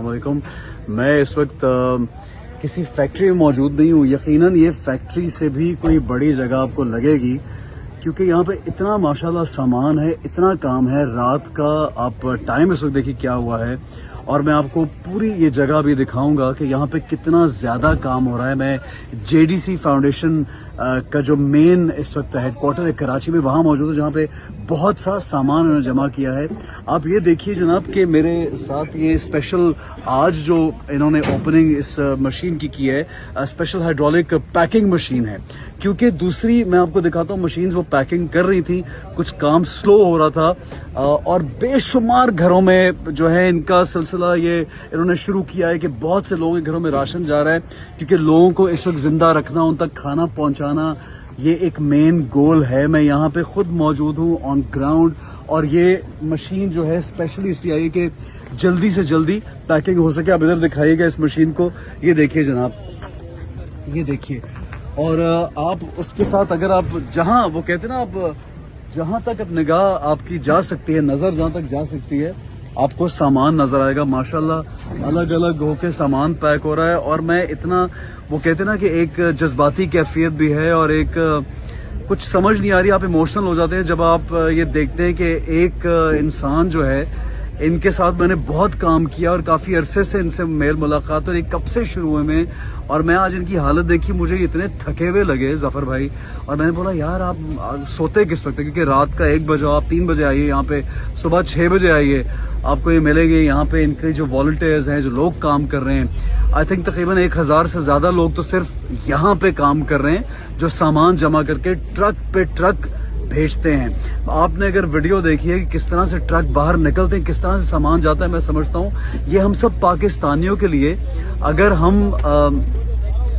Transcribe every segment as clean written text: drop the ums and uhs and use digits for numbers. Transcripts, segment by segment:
वालेकुम। मैं इस वक्त किसी फैक्ट्री में मौजूद नहीं हूँ। यकीनन ये फैक्ट्री से भी कोई बड़ी जगह आपको लगेगी, क्योंकि यहाँ पे इतना माशाल्लाह सामान है, इतना काम है। रात का आप टाइम इस वक्त देखिए क्या हुआ है, और मैं आपको पूरी ये जगह भी दिखाऊंगा कि यहाँ पे कितना ज़्यादा काम हो रहा है। मैं जेडीसी फाउंडेशन का जो मेन इस वक्त हेडक्वार्टर है कराची में, वहाँ मौजूद है, जहाँ पे बहुत सा सामान उन्होंने जमा किया है। आप ये देखिए जनाब कि मेरे साथ ये स्पेशल आज जो इन्होंने ओपनिंग इस मशीन की है, स्पेशल हाइड्रोलिक पैकिंग मशीन है। क्योंकि दूसरी मैं आपको दिखाता हूँ मशीन्स वो पैकिंग कर रही थी, कुछ काम स्लो हो रहा था, और बेशुमार घरों में जो है इनका सिलसिला ये इन्होंने शुरू किया है कि बहुत से लोगों के घरों में राशन जा रहा है, क्योंकि लोगों को इस वक्त जिंदा रखना, उन तक खाना पहुंचाना, ये एक मेन गोल है। मैं यहाँ पे खुद मौजूद हूँ ऑन ग्राउंड, और ये मशीन जो है स्पेशली इसलिए आई है कि जल्दी से जल्दी पैकिंग हो सके। आप इधर दिखाइएगा इस मशीन को, ये देखिए जनाब, ये देखिए। और आप उसके साथ अगर आप जहां वो कहते हैं ना, आप जहां तक अब निगाह आपकी जा सकती है, नजर जहां तक जा सकती है, आपको सामान नजर आएगा। माशाल्लाह अलग अलग होके सामान पैक हो रहा है। और मैं इतना वो कहते हैं ना कि एक जज्बाती कैफियत भी है, और एक कुछ समझ नहीं आ रही, आप इमोशनल हो जाते हैं जब आप ये देखते हैं कि एक इंसान जो है, इनके साथ मैंने बहुत काम किया और काफ़ी अरसे से इनसे मेल मुलाकात, और एक कब से शुरू हुए में, और मैं आज इनकी हालत देखी, मुझे इतने थके हुए लगे जफर भाई। और मैंने बोला यार आप सोते किस वक्त है, क्योंकि रात का 1 बजे, आप 3 बजे आइए यहाँ पे, सुबह 6 बजे आइए, आपको ये मिलेंगे। यहाँ पे इनके जो वॉलंटियर्स हैं, जो लोग काम कर रहे हैं, आई थिंक तकरीबन 1000 से ज़्यादा लोग तो सिर्फ यहाँ पे काम कर रहे हैं, जो सामान जमा करके ट्रक पे ट्रक भेजते हैं। आपने अगर वीडियो देखी है कि किस तरह से ट्रक बाहर निकलते हैं, किस तरह से सामान जाता है, मैं समझता हूँ ये हम सब पाकिस्तानियों के लिए, अगर हम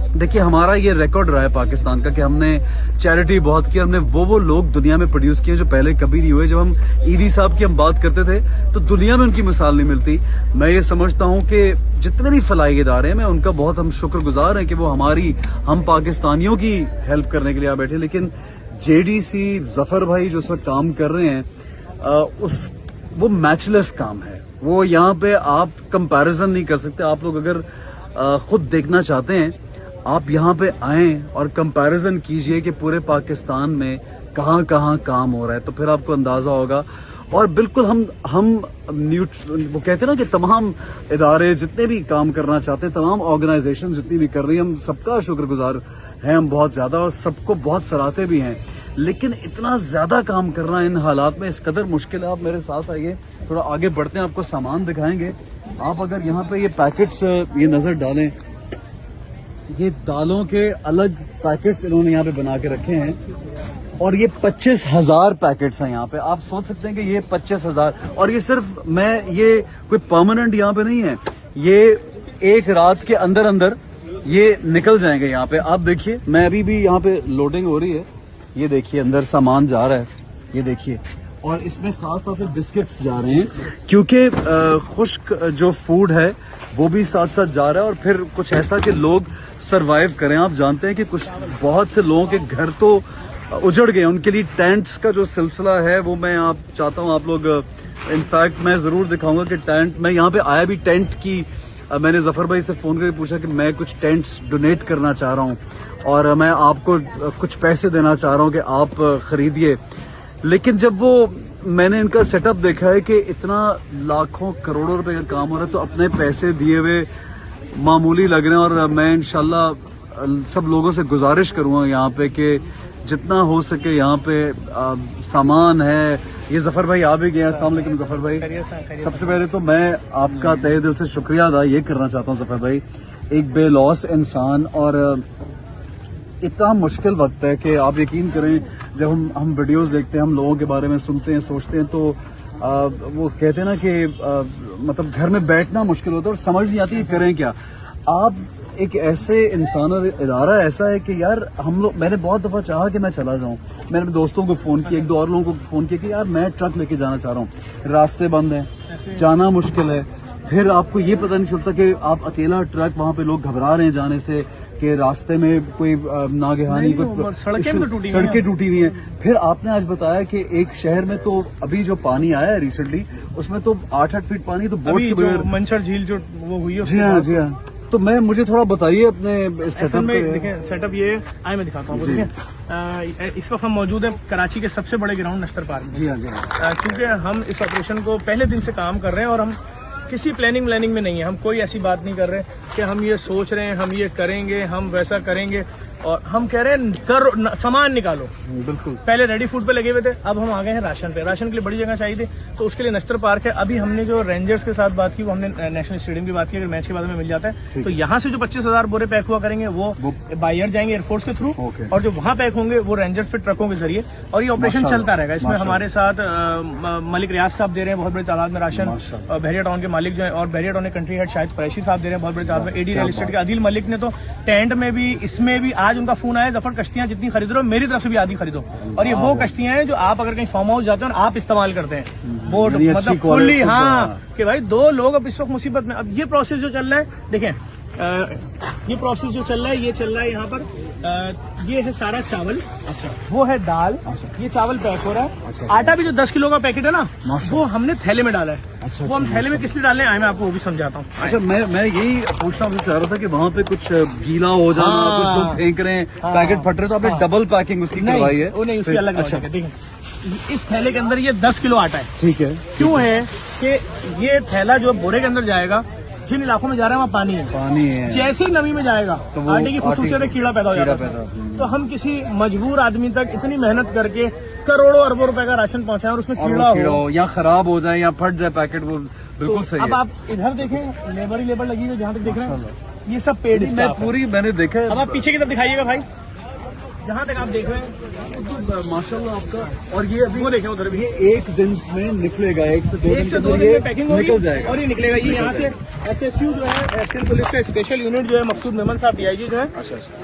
देखिए हमारा ये रिकॉर्ड रहा है पाकिस्तान का कि हमने चैरिटी बहुत की, हमने वो लोग दुनिया में प्रोड्यूस किए जो पहले कभी नहीं हुए। जब हम ईदी साहब की हम बात करते थे तो दुनिया में उनकी मिसाल नहीं मिलती। मैं ये समझता हूँ कि जितने भी फलाई इदारे हैं, मैं उनका बहुत हम शुक्रगुजार हैं कि वो हम पाकिस्तानियों की हेल्प करने के लिए आ बैठे। लेकिन जेडीसी जफर भाई जो उस वक्त काम कर रहे हैं, वो मैचलेस काम है। वो यहाँ पे आप कंपैरिजन नहीं कर सकते। आप लोग अगर खुद देखना चाहते हैं, आप यहाँ पे आएं और कंपैरिजन कीजिए कि पूरे पाकिस्तान में कहाँ कहाँ काम हो रहा है, तो फिर आपको अंदाजा होगा। और बिल्कुल हम वो कहते हैं ना कि तमाम इदारे जितने भी काम करना चाहते हैं, तमाम ऑर्गेनाइजेशन जितनी भी कर रही हैं, हम सबका शुक्रगुजार हैं हम बहुत ज्यादा, और सबको बहुत सराहते भी हैं। लेकिन इतना ज्यादा काम करना इन हालात में इस कदर मुश्किल है। आप मेरे साथ आइए, थोड़ा आगे बढ़ते हैं, आपको सामान दिखाएंगे। आप अगर यहाँ पे ये पैकेट्स ये नजर डालें, ये दालों के अलग पैकेट्स इन्होंने यहाँ पे बना के रखे हैं, और ये 25,000 पैकेट्स हैं यहाँ पे। आप सोच सकते हैं कि ये 25,000, और ये सिर्फ ये कोई परमानेंट यहाँ पे नहीं है, ये एक रात के अंदर अंदर ये निकल जाएंगे यहाँ पे। आप देखिए, मैं अभी भी यहाँ पे लोडिंग हो रही है, ये देखिए अंदर सामान जा रहा है, ये देखिए। और इसमें खास तौर पे बिस्किट्स जा रहे हैं, क्योंकि खुश्क जो फूड है वो भी साथ साथ जा रहा है, और फिर कुछ ऐसा कि लोग सरवाइव करें। आप जानते हैं कि बहुत से लोगों के घर तो उजड़ गए, उनके लिए टेंट्स का जो सिलसिला है वो मैं आप चाहता हूँ आप लोग, इनफैक्ट मैं जरूर दिखाऊंगा कि टेंट, मैं यहाँ पे आया भी टेंट की, मैंने जफर भाई से फोन करके पूछा कि मैं कुछ टेंट्स डोनेट करना चाह रहा हूँ, और मैं आपको कुछ पैसे देना चाह रहा हूँ कि आप खरीदिए। लेकिन जब मैंने इनका सेटअप देखा है कि इतना लाखों करोड़ों रुपए का काम हो रहा है, तो अपने पैसे दिए हुए मामूली लग रहे हैं। और मैं इंशाल्लाह सब लोगों से गुजारिश करूंगा यहाँ पे कि जितना हो सके यहाँ पे सामान है। ये जफर भाई आ भी गया। अस्सलाम वालेकुम जफर भाई। सबसे पहले तो मैं आपका तहे दिल से शुक्रिया अदा ये करना चाहता हूँ जफर भाई, एक बेलौस इंसान, और इतना मुश्किल वक्त है कि आप यकीन करें, जब हम वीडियोस देखते हैं, हम लोगों के बारे में सुनते हैं, सोचते हैं, तो वो कहते हैं ना कि मतलब घर में बैठना मुश्किल होता है और समझ नहीं आती करें क्या। आप एक ऐसे इंसान और इदारा ऐसा है कि यार हम लोग, मैंने बहुत दफ़ा चाहा कि मैं चला जाऊं, मैंने अपने दोस्तों को फ़ोन किया, 1-2 और लोगों को फ़ोन किया कि यार मैं ट्रक लेके जाना चाह रहा हूं, रास्ते बंद हैं, जाना मुश्किल है, फिर आपको ये पता नहीं चलता कि आप अकेला ट्रक, वहाँ पे लोग घबरा रहे हैं जाने से, कि रास्ते में कोई नागहानी सड़कें टूटी हुई हैं। फिर आपने आज बताया कि एक शहर में तो अभी जो पानी आया है रिसेंटली, उसमें तो 8-8 फीट पानी, तो बोट्स के बगैर मंचर झील जो वो हुई है। जी हाँ। तो मुझे थोड़ा बताइए अपने सेटअप में। देखिए सेटअप ये आए, मैं दिखाता हूँ। देखिए इस वक्त हम मौजूद हैं कराची के सबसे बड़े ग्राउंड नश्तर पार्क में। जी हाँ। क्योंकि हम इस ऑपरेशन को पहले दिन से काम कर रहे हैं और हम किसी प्लानिंग में नहीं है। हम कोई ऐसी बात नहीं कर रहे कि हम ये सोच रहे हैं हम ये करेंगे हम वैसा करेंगे, और हम कह रहे हैं सामान निकालो। बिल्कुल। पहले रेडी फूड पे लगे हुए थे, अब हम आ गए हैं राशन पे। राशन के लिए बड़ी जगह चाहिए थी, तो उसके लिए नश्तर पार्क है। अभी हमने जो रेंजर्स के साथ बात की, वो हमने नेशनल स्टेडियम की बात की, अगर मैच के बाद में मिल जाता है तो यहाँ से जो 25,000 बोरे पैक हुआ करेंगे वो बाई एयर जाएंगे एयरफोर्स के थ्रू, और जो वहाँ पैक होंगे वो रेंजर्स पे ट्रकों के जरिए, और ये ऑपरेशन चलता रहेगा। इसमें हमारे साथ मलिक रियाज साहब दे रहे हैं बहुत बड़ी तादाद में राशन, बहरिया टाउन के मालिक जो है, और बहरिया टाउन के कंट्री हेड शाहिद कुरैशी साहब दे रहे हैं बहुत बड़ी तादाद में। एडी रियल एस्टेट के आदिल मलिक ने तो टेंट में भी, इसमें भी आज उनका फोन आया, कश्तियां जितनी खरीद रहे हो मेरी तरफ से भी आधी खरीदो। और ये वो कश्तियां हैं जो आप अगर कहीं फार्म हाउस जाते हो ना, आप इस्तेमाल करते हैं बोट, मतलब फुल्ली। हाँ कि भाई 2 लोग अब इस वक्त मुसीबत में। अब ये प्रोसेस जो चल रहा है, देखें ये प्रोसेस जो चल रहा है, ये चल रहा है यहाँ पर। ये है सारा चावल, अच्छा, वो है दाल, अच्छा, ये चावल पैक हो रहा है। अच्छा, आटा भी जो 10 किलो का पैकेट है ना, वो हमने थैले में डाला है। अच्छा, वो हम थैले में किस लिए डालने आए, मैं आपको वो भी समझाता हूँ। अच्छा, मैं यही पूछना चाह रहा था कि वहाँ पे कुछ गीला हो जाना, कुछ लोग फेंक रहे हैं, पैकेट फट रहे, तो आपने डबल पैकिंग उसकी करवाई है? नहीं, उसकी अलग। अच्छा, देखिए इस थैले के अंदर ये 10 किलो आटा है। ठीक है। क्यों है कि ये थैला जो बोरे के अंदर जाएगा, जिन इलाकों में जा रहा है वहाँ पानी है, जैसे ही नमी में जाएगा तो आटे की खुशूसियत है, कीड़ा पैदा हो जाता है। तो हम किसी मजबूर आदमी तक इतनी मेहनत करके करोड़ों अरबों रुपए का राशन पहुँचाएं और उसमें कीड़ा हो, या खराब हो जाए या फट जाए पैकेट, वो बिल्कुल सही है। अब आप इधर देखें, लेबर ही लेबर लगी हुई है, जहाँ तक देख रहे हैं ये सब पेड़ मैंने देखा है। अब आप पीछे की तरफ दिखाइएगा भाई, जहाँ तक आप देख रहे हैं, माशाल्लाह आपका। और ये अभी वो देखें उधर भी, ये एक दिन में निकलेगा, 1 से 2 दिन में पैकिंग निकल जाएगा और ये निकलेगा। ये यहाँ से SSU जो है, सिंध पुलिस का स्पेशल यूनिट जो है, मकसूद मेमन साहब DIG जो है,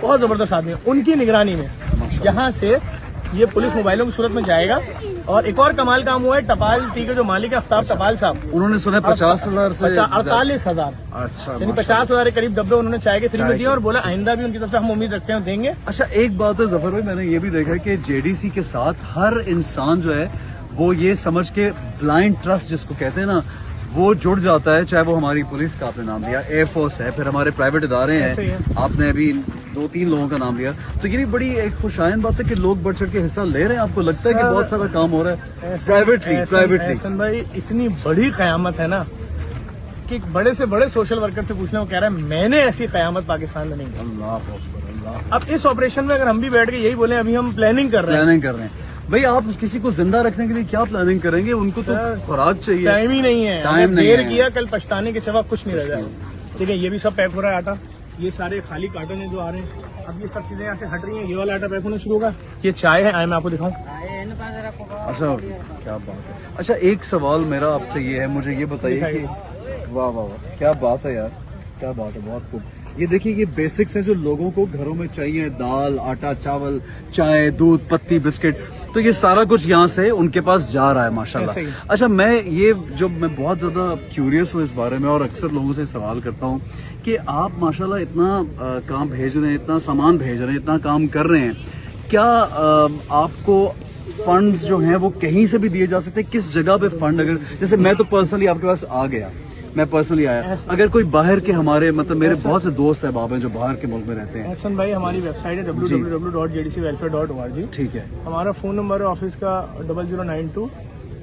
बहुत जबरदस्त आदमी है, उनकी निगरानी में यहाँ से ये पुलिस मोबाइलों की सूरत में जाएगा। और एक और कमाल काम हुआ है, टपाल टी के जो मालिक है आफ्ताब टपाल साहब, उन्होंने सुना 50,000 से 48,000, अच्छा, यानी 50,000 के करीब डब्बे उन्होंने चाय के फ्री में दिए, और बोला आइंदा भी उनकी तरफ से हम उम्मीद रखते हैं देंगे। अच्छा, एक बात है जफर भाई, मैंने ये भी देखा कि JDC के साथ हर इंसान जो है वो ये समझ के ब्लाइंड ट्रस्ट जिसको कहते हैं ना, वो जुड़ जाता है। चाहे वो हमारी पुलिस का आपने नाम लिया, एयरफोर्स है, फिर हमारे प्राइवेट इदारे हैं, आपने अभी 2-3 लोगों का नाम लिया, तो ये भी बड़ी एक खुशाइन बात है कि लोग बढ़ चढ़ के हिस्सा ले रहे हैं। आपको लगता है कि बहुत सारा काम हो रहा है प्राइवेटली? एहसन भाई, इतनी बड़ी कयामत है ना कि बड़े से बड़े सोशल वर्कर से पूछने, वो कह रहा है मैंने ऐसी कयामत पाकिस्तान में नहीं की। अल्लाह। अब इस ऑपरेशन में अगर हम भी बैठ के यही बोले अभी हम प्लानिंग कर रहे हैं, भाई आप किसी को जिंदा रखने के लिए क्या प्लानिंग करेंगे? उनको तो खुराक चाहिए, टाइम ही नहीं है। टाइम देर किया, कल पछताने के सिवा कुछ नहीं रह जाएगा। ठीक है, ये भी सब पैक हो रहा है आटा, ये सारे खाली कार्टन है जो आ रहे हैं। अब ये सब चीजें यहाँ से हट रही हैं, ये वाला आटा पैक होना शुरू होगा। ये चाय है, आए मैं आपको दिखाऊं। अच्छा, क्या बात है। अच्छा, एक सवाल मेरा आपसे ये है, मुझे ये बताइए कि वाह वाह वाह, क्या बात है यार, क्या बात है, बहुत खूब। ये देखिए, ये बेसिक्स है जो लोगों को घरों में चाहिए, दाल, आटा, चावल, चाय, दूध, पत्ती, बिस्किट, तो ये सारा कुछ यहाँ से उनके पास जा रहा है माशाल्लाह। अच्छा, मैं बहुत ज्यादा क्यूरियस हूँ इस बारे में, और अक्सर लोगों से सवाल करता हूँ कि आप माशाल्लाह इतना काम भेज रहे हैं, इतना सामान भेज रहे हैं, इतना काम कर रहे हैं, क्या आपको फंड्स जो हैं वो कहीं से भी दिए जा सकते हैं? किस जगह पे फंड, अगर जैसे मैं तो पर्सनली आपके पास आ गया, मैं पर्सनली आया, अगर कोई बाहर के हमारे मतलब मेरे बहुत से दोस्त हैं बाबा जो बाहर के मुल्क में रहते हैं। एहसन भाई, हमारी वेबसाइट है www.jdcwelfare.org। ठीक है। हमारा फोन नंबर है ऑफिस का 0092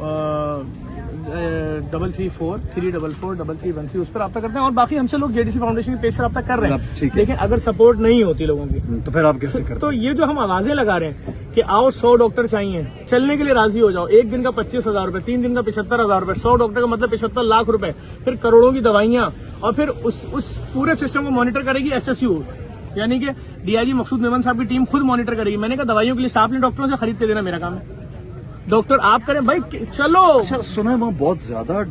334-344-3313, उस पर रब्ता करते हैं। और बाकी हमसे लोग JDC फाउंडेशन के पेज से रब्ता कर रहे हैं, लेकिन अगर सपोर्ट नहीं होती लोगों की तो फिर आप कैसे करते हैं? तो ये जो हम आवाजें लगा रहे हैं कि आओ 100 डॉक्टर चाहिए, चलने के लिए राजी हो जाओ, 1 दिन का 25,000 रुपए, 3 दिन का 75,000 रुपए, 100 डॉक्टर का मतलब 75 लाख रुपए, फिर करोड़ों की दवाइयां, और फिर उस पूरे सिस्टम को मॉनिटर करेगी SSU, यानी कि DIG मकसूद मेमन साहब की टीम खुद मॉनिटर करेगी। मैंने कहा दवाइयों के लिए स्टाफ ने डॉक्टरों से खरीद के देना मेरा काम है, डॉक्टर आप करें भाई, चलो। अच्छा, सुना है वहाँ बहुत ज्यादा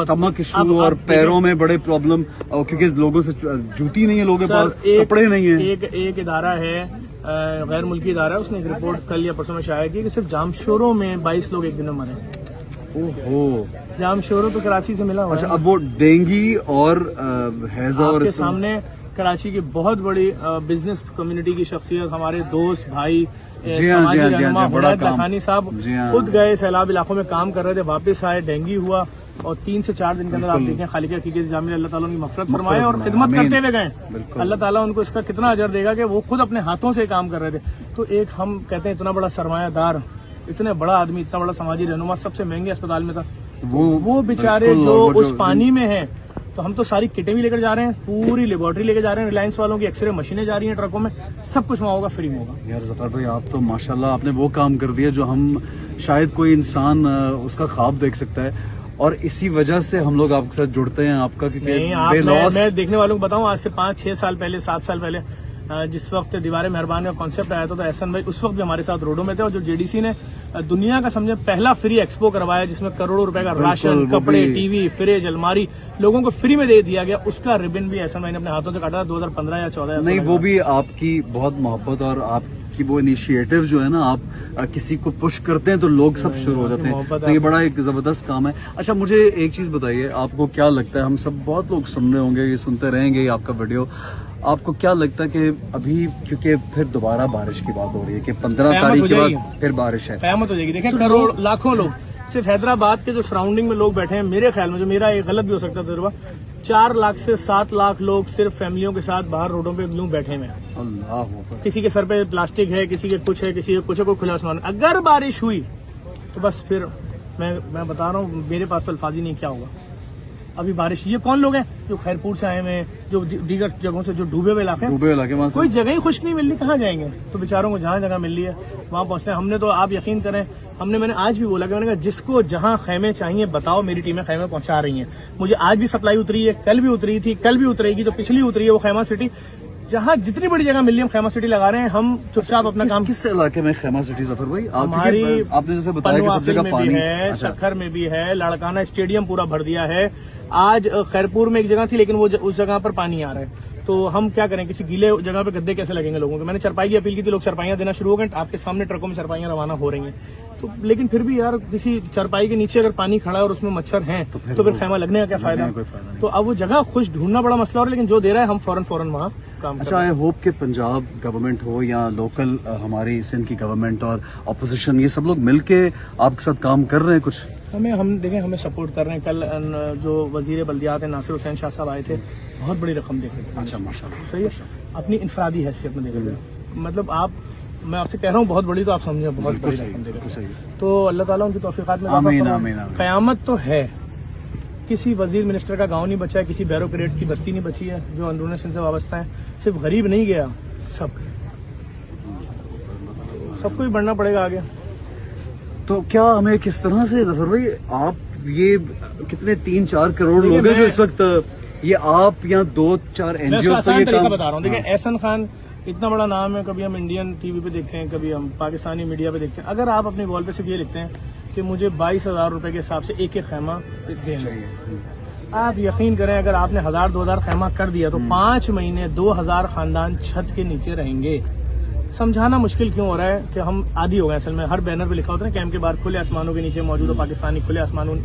स्टमक इशू और पैरों में बड़े प्रॉब्लम, क्योंकि लोगों से जूती नहीं है, लोगों के पास कपड़े नहीं है। एक इदारा है, गैर मुल्की इदारा है, उसने एक रिपोर्ट कल या परसों में शाया की कि सिर्फ जामशोरों में 22 लोग एक दिन में मरे। ओहो, जामशोरों तो कराची से मिला हुआ। अच्छा, अब वो डेंगू और हैजा और सामने कराची की बहुत बड़ी बिजनेस कम्युनिटी की शख्सियत, हमारे दोस्त भाई जी हाँ, समाजी जी हाँ, जी हाँ, रहनुमा जी, बड़ा हुनैद काम। लखानी साहब जी हाँ। खुद गए, सैलाब इलाकों में काम कर रहे थे, वापस आए, डेंगू हुआ और 3 से 4 दिन के अंदर आप देखें खालिक हकीकत जामिल अल्लाह ताला उनकी मग़फ़िरत फरमाए और फरमाए, खिदमत आमीन। करते हुए गए। बिल्कुल। अल्लाह ताला उनको इसका कितना अजर देगा कि वो खुद अपने हाथों से काम कर रहे थे। तो एक हम कहते हैं इतना बड़ा सरमायादार, इतने बड़ा आदमी, इतना बड़ा समाजी रहनुमा, सबसे महंगे अस्पताल में था, वो बेचारे बिल्कुल, जो और वो उस पानी में हैं। तो हम तो सारी किटें भी लेकर जा रहे हैं, पूरी लेबोरेटरी लेकर जा रहे हैं, रिलायंस वालों की एक्सरे मशीनें जा रही हैं ट्रकों में, सब कुछ वहाँ होगा, फ्री में होगा। यार जफर भाई, आप तो माशाल्लाह आपने वो काम कर दिया जो हम शायद कोई इंसान उसका ख्वाब देख सकता है, और इसी वजह से हम लोग आपके साथ जुड़ते हैं आपका, नहीं, क्योंकि मैं देखने वालों को बताऊं, आज से 5-6 साल पहले, 7 साल पहले जिस वक्त दीवार मेहरबान का कॉन्सेप्ट आया था, तो एहसन भाई उस वक्त भी हमारे साथ रोडों में थे, और जो जेडीसी ने दुनिया का समझे पहला फ्री एक्सपो करवाया जिसमें करोड़ों रुपए का राशन, वो कपड़े, भी। टीवी, फ्रिज, अलमारी लोगों को फ्री में दे दिया गया, उसका रिबन भी एहसन भाई ने अपने हाथों से काटा था 2015 या 14 या 16 नहीं, के वो बाद। भी आपकी बहुत मोहब्बत और आपकी वो इनिशिएटिव जो है ना, आप किसी को पुश करते हैं तो लोग सब शुरू हो जाते हैं, मोहब्बत तो ये बड़ा एक जबरदस्त काम है। अच्छा, मुझे एक चीज बताइए, आपको क्या लगता है, हम सब बहुत लोग सुन रहे होंगे, ये सुनते रहेंगे ये आपका वीडियो, आपको क्या लगता है कि अभी क्योंकि फिर दोबारा बारिश की बात हो रही है कि 15 क़यामत तारीख हो के बाद जाएगी। फिर बारिश है, क़यामत हो जाएगी। देखें करोड़ लाखों लोग सिर्फ हैदराबाद के जो सराउंडिंग में लोग बैठे हैं, मेरे ख्याल में, जो मेरा एक गलत भी हो सकता है तजुर्बा, 4 लाख से 7 लाख लोग सिर्फ फैमिलियों के साथ बाहर रोडों पे यूं बैठे हुए हैं। अल्लाह अकबर। किसी के सर पे प्लास्टिक है, किसी के कुछ है, किसी के कुछ है, कोई खुला आसमान। अगर बारिश हुई तो बस फिर मैं बता रहा हूँ, मेरे पास तो अल्फाज ही नहीं क्या होगा। अभी बारिश, ये कौन लोग हैं जो खैरपुर से आए हुए हैं, जो दीगर जगहों से, जो डूबे हुए इलाके हैं, डूबे इलाके वहाँ से कोई जगह ही खुश नहीं मिल रही, कहाँ जाएंगे? तो बेचारों को जहाँ जगह मिल रही है वहाँ पहुँचते हैं। हमने तो, आप यकीन करें, मैंने आज भी बोला कि मैंने कहा जिसको जहाँ खैमे चाहिए बताओ, मेरी टीमें खैमे पहुँचा रही हैं। मुझे आज भी सप्लाई उतरी है, कल भी उतरी थी, कल भी उतरेगी, जो पिछली उतरी है वो खैमा सिटी, जहाँ जितनी बड़ी जगह मिल रही है हम खैमा सिटी लगा रहे हैं। हम चुपचाप अपना काम, किस इलाके में खैमा सिटी जफर भाई? हमारी आपने जैसे बताया कि सब पनुआफिल जगह में पानी भी है, अच्छा। सखर में भी है, लड़काना स्टेडियम पूरा भर दिया है। आज खैरपुर में एक जगह थी, लेकिन वो उस जगह पर पानी आ रहा है। तो हम क्या करें, किसी गीले जगह पे गद्दे कैसे लगेंगे लोगों के? मैंने चरपाई की अपील की थी, लोग चरपाइयां देना शुरू हो गए, आपके सामने ट्रकों में चरपाइयां रवाना हो रही हैं। तो लेकिन फिर भी यार, किसी चरपाई के नीचे अगर पानी खड़ा है और उसमें मच्छर हैं तो फिर खैमा लगने का क्या फायदा? कोई फायदा नहीं। तो अब वो जगह खुश ढूंढना बड़ा मसला हो रहा है, लेकिन जो दे रहा है हम फौरन वहाँ काम अच्छा, आई होप कि पंजाब गवर्नमेंट हो या लोकल हमारी सिंध की गवर्नमेंट और ऑपोजिशन, ये सब लोग मिलके आपके साथ काम कर रहे हैं कुछ। हम देखें, हमें सपोर्ट कर रहे हैं। कल जो वजीर बल्दियात है नासिर हुसैन शाह साहब आए थे, बहुत बड़ी रकम दे रहे थे। अच्छा, माशाल्लाह। सही है, अपनी इनफरादी हैसियत में दे रहे थे। मतलब मैं आपसे कह रहा हूँ बहुत बड़ी, तो आप समझे बहुत बड़ी रकम दे रहे थे। तो अल्लाह ताला उनकी तौफीकात में इजाफा आमीन, फरमाए। आमीन, आमीन। क़यामत तो है, किसी वजीर मिनिस्टर का गांव नहीं बचा है, किसी बैरोक्रेट की बस्ती नहीं बची है जो अंदरूनी सिंध से वाबस्ता है। सिर्फ गरीब नहीं गया, सबको ही बढ़ना पड़ेगा आगे। तो क्या हमें किस तरह से जफर भाई, आप ये कितने 3-4 करोड़ देखिए, लोग हैं जो मैं- इस वक्त, ये आप या 2-4 मैं उसका एनजीओ आसान तरीका बता रहा हूँ। देखिए, एहसन खान इतना बड़ा नाम है, कभी हम इंडियन टीवी पे देखते हैं, कभी हम पाकिस्तानी मीडिया पे देखते हैं। अगर आप अपनी वॉल पे सिर्फ ये लिखते हैं कि मुझे 22,000 रुपए के हिसाब से एक खैमा देना, आप यकीन करें, अगर आपने 1,000-2,000 खैमा कर दिया तो 5 महीने 2,000 खानदान छत के नीचे रहेंगे। समझाना मुश्किल क्यों हो रहा है कि हम आदी हो गए। असल में हर बैनर पे लिखा होता है कैंप के बाहर खुले आसमानों के नीचे मौजूद है पाकिस्तानी खुले आसमानों।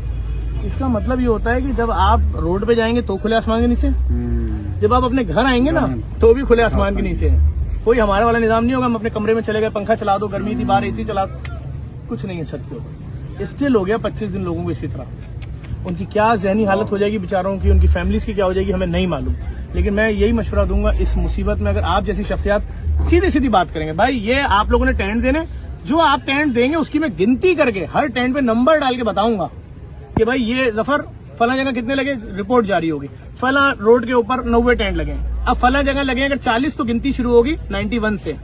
इसका मतलब ये होता है कि जब आप रोड पे जाएंगे तो खुले आसमान के नीचे, जब आप अपने घर आएंगे ना तो भी खुले आसमान के नीचे। कोई हमारे वाला निजाम नहीं होगा, हम अपने कमरे में चले गए, पंखा चला दो, गर्मी थी बाहर एसी चला, कुछ नहीं है छत के ऊपर। स्टिल हो गया 25 दिन लोगों को इसी तरह। उनकी क्या जहनी हालत हो जाएगी बेचारों की, उनकी फैमिलीज की क्या हो जाएगी, हमें नहीं मालूम। लेकिन मैं यही मशवरा दूंगा, इस मुसीबत में अगर आप जैसी शख्सियात सीधी सीधी बात करेंगे, भाई ये आप लोगों ने टेंट देने, जो आप टेंट देंगे उसकी मैं गिनती करके हर टेंट पे नंबर डाल के बताऊंगा कि भाई ये जफर फला जगह कितने लगे, रिपोर्ट जारी होगी। फला रोड के ऊपर 90 टेंट लगे, अब फला जगह लगे अगर 40 तो गिनती शुरू होगी 91 से,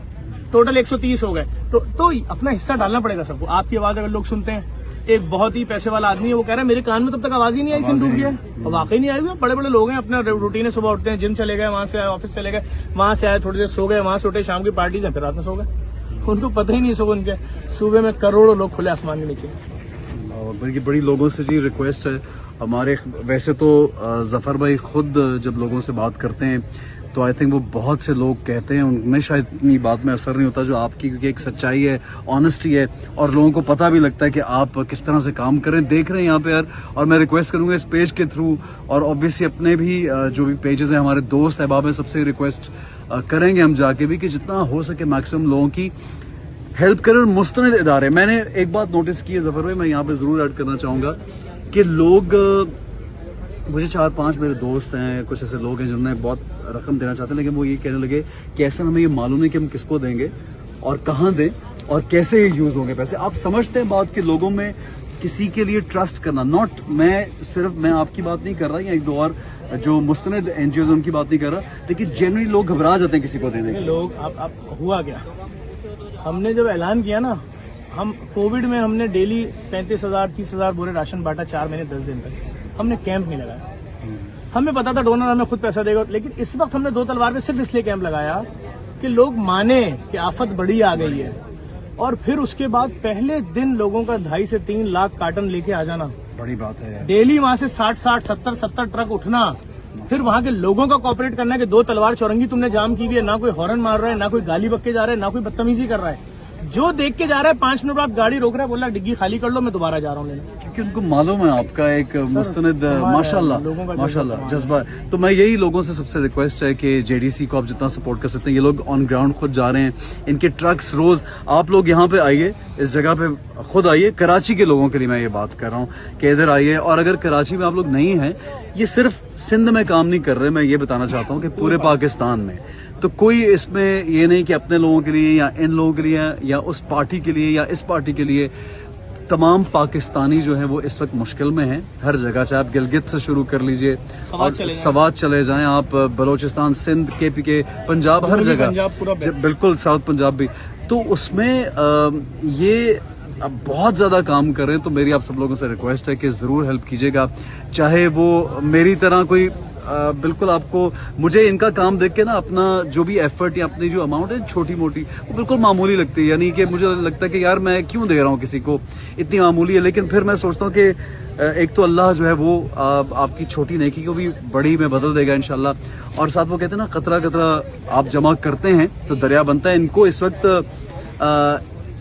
टोटल 130 हो गए। तो अपना हिस्सा डालना पड़ेगा सबको। आपकी आवाज अगर लोग सुनते हैं, एक बहुत ही पैसे वाला आदमी है, वो कह रहा है मेरे कान में तब तक आवाज ही नहीं आई, सिंध डूब गया। और वाकई नहीं आई हुई। बड़े बड़े लोग हैं, अपना रूटीन सुबह उठते हैं, जिम चले गए, वहां से आए, ऑफिस चले गए, वहां से आए, थोड़ी देर सो गए, वहां से उठे, शाम की पार्टी से फिर रात में सो गए। उनको पता ही नहीं सो, उनके सुबह में करोड़ों लोग खुले आसमान के नीचे। बल्कि बड़ी लोगों से जी रिक्वेस्ट है हमारे, वैसे तो जफर भाई खुद जब लोगों से बात करते हैं तो आई थिंक वो बहुत से लोग कहते हैं, उनमें शायद इतनी बात में असर नहीं होता जो आपकी, क्योंकि एक सच्चाई है, ऑनेस्टी है, और लोगों को पता भी लगता है कि आप किस तरह से काम कर रहे हैं, देख रहे हैं यहाँ पे यार। और मैं रिक्वेस्ट करूंगा इस पेज के थ्रू, और ऑब्वियसली अपने भी जो भी पेजेस हैं, हमारे दोस्त अहबाब हैं, सबसे रिक्वेस्ट करेंगे हम जाके भी कि जितना हो सके मैक्सिमम लोगों की हेल्प करें। और मुस्तनद इदारे, मैंने एक बात नोटिस की है जफर भाई, मैं यहाँ पे जरूर ऐड करना चाहूँगा कि लोग, मुझे 4-5 मेरे दोस्त हैं, कुछ ऐसे लोग हैं जिन्होंने बहुत रकम देना चाहते हैं, लेकिन वो ये कहने लगे कि ऐसा हमें ये मालूम नहीं कि हम किसको देंगे और कहाँ दें और कैसे ये यूज़ होंगे पैसे। आप समझते हैं बात कि लोगों में किसी के लिए ट्रस्ट करना, मैं आपकी बात नहीं कर रहा, या एक दो और जो मुस्तनद एनजीओ उनकी बात नहीं कर रहा, लेकिन जनरली लोग घबरा जाते हैं किसी को देने के। लोग अब हुआ क्या, हमने जब ऐलान किया ना, हम कोविड में हमने डेली 35,000-30,000 बोरे राशन बांटा 4 महीने 10 दिन तक। हमने कैंप नहीं लगाया, हमें पता था डोनर हमें खुद पैसा देगा, लेकिन इस वक्त हमने 2 तलवार पे सिर्फ इसलिए कैंप लगाया कि लोग माने कि आफत बड़ी आ गई है। और फिर उसके बाद पहले दिन लोगों का 2.5 से 3 लाख कार्टन लेके आ जाना बड़ी बात है। डेली वहां से 60-60, 70-70 ट्रक उठना, फिर वहां के लोगों का कॉपरेट करना है कि 2 तलवार चौरंगी तुमने जाम की हुई है, ना कोई हॉर्न मार रहा है, ना कोई गाली बक के जा रहा है, ना कोई बदतमीजी कर रहा है। जो देख के जा रहा है 5 मिनट बाद गाड़ी रोक रहा है, बोला डिग्गी खाली कर लो, मैं दोबारा जा रहा हूँ लेने, क्योंकि उनको मालूम है आपका एक मुस्तनद माशाल्लाह जज्बा। तो मैं यही लोगों से सबसे रिक्वेस्ट है कि जेडीसी को आप जितना सपोर्ट कर सकते हैं, ये लोग ऑन ग्राउंड खुद जा रहे हैं, इनके ट्रक्स रोज, आप लोग यहाँ पे आइए, इस जगह पे खुद आइए। कराची के लोगों के लिए मैं ये बात कर रहा हूँ कि इधर आइए, और अगर कराची में आप लोग नहीं हैं, ये सिर्फ सिंध में काम नहीं कर रहे, मैं ये बताना चाहता हूँ कि पूरे पाकिस्तान में। तो कोई इसमें ये नहीं कि अपने लोगों के लिए या इन लोगों के लिए या उस पार्टी के लिए या इस पार्टी के लिए, तमाम पाकिस्तानी जो है वो इस वक्त मुश्किल में हैं हर जगह। चाहे आप गिलगित से शुरू कर लीजिए, सवात चले जाएं आप, बलोचिस्तान, सिंध, KPK, पंजाब, हर जगह, बिल्कुल साउथ पंजाब भी। तो उसमें ये अब बहुत ज्यादा काम कर रहे हैं। तो मेरी आप सब लोगों से रिक्वेस्ट है कि जरूर हेल्प कीजिएगा, चाहे वो मेरी तरह कोई बिल्कुल आपको, मुझे इनका काम देख के ना अपना जो भी एफर्ट या अपनी जो अमाउंट है छोटी मोटी, वो बिल्कुल मामूली लगती है। यानी कि मुझे लगता है कि यार मैं क्यों दे रहा हूँ किसी को, इतनी मामूली है। लेकिन फिर मैं सोचता हूँ कि एक तो अल्लाह जो है वो आपकी छोटी नेकी को भी बड़ी में बदल देगा इंशाल्लाह। और साथ वो कहते हैं ना, कतरा कतरा आप जमा करते हैं तो दरिया बनता है। इनको इस वक्त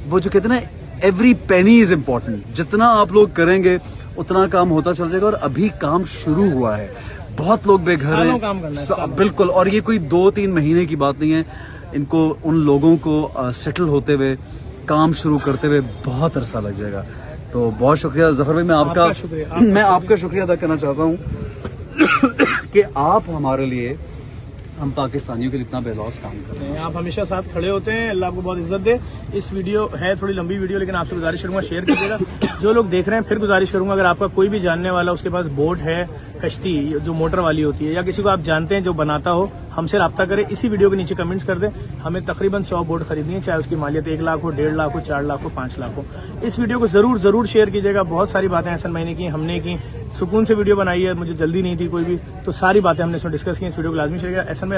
वो जो कहते हैं ना, एवरी पेनी इज इम्पोर्टेंट, जितना आप लोग करेंगे उतना काम होता चल जाएगा। और अभी काम शुरू हुआ है, बहुत लोग बेघर हैं, काम करना है, बिल्कुल। और ये कोई 2-3 महीने की बात नहीं है, इनको, उन लोगों को सेटल होते हुए, काम शुरू करते हुए बहुत अरसा लग जाएगा। तो बहुत शुक्रिया जफर भाई, मैं आपका शुक्रिया अदा करना चाहता हूँ कि आप हमारे लिए, हम पाकिस्तानियों के लिए इतना बेलौस काम कर रहे हैं। आप हमेशा साथ खड़े होते हैं, अल्लाह आपको बहुत इज्जत दे। इस वीडियो है थोड़ी लंबी वीडियो, लेकिन आपसे गुजारिश करूंगा शेयर कीजिएगा। जो लोग देख रहे हैं, फिर गुजारिश करूंगा, अगर आपका कोई भी जानने वाला, उसके पास बोट है, कश्ती जो मोटर वाली होती है, या किसी को आप जानते हैं जो बनाता हो, हमसे रब्ता करें। इसी वीडियो के नीचे कमेंट्स कर दें। हमें तकरीबन 100 बोट खरीदनी है, चाहे उसकी मालियत 1 लाख हो, 1.5 लाख हो, 4 लाख हो, 5 लाख हो। इस वीडियो को जरूर शेयर कीजिएगा। बहुत सारी बातें ऐसा मैंने की, हमने की, सुकून से वीडियो बनाई है, मुझे जल्दी नहीं थी कोई भी, तो सारी बातें हमने इसमें डिस्कस की। इस वीडियो को लाजमी शेयर किया। ऐसा में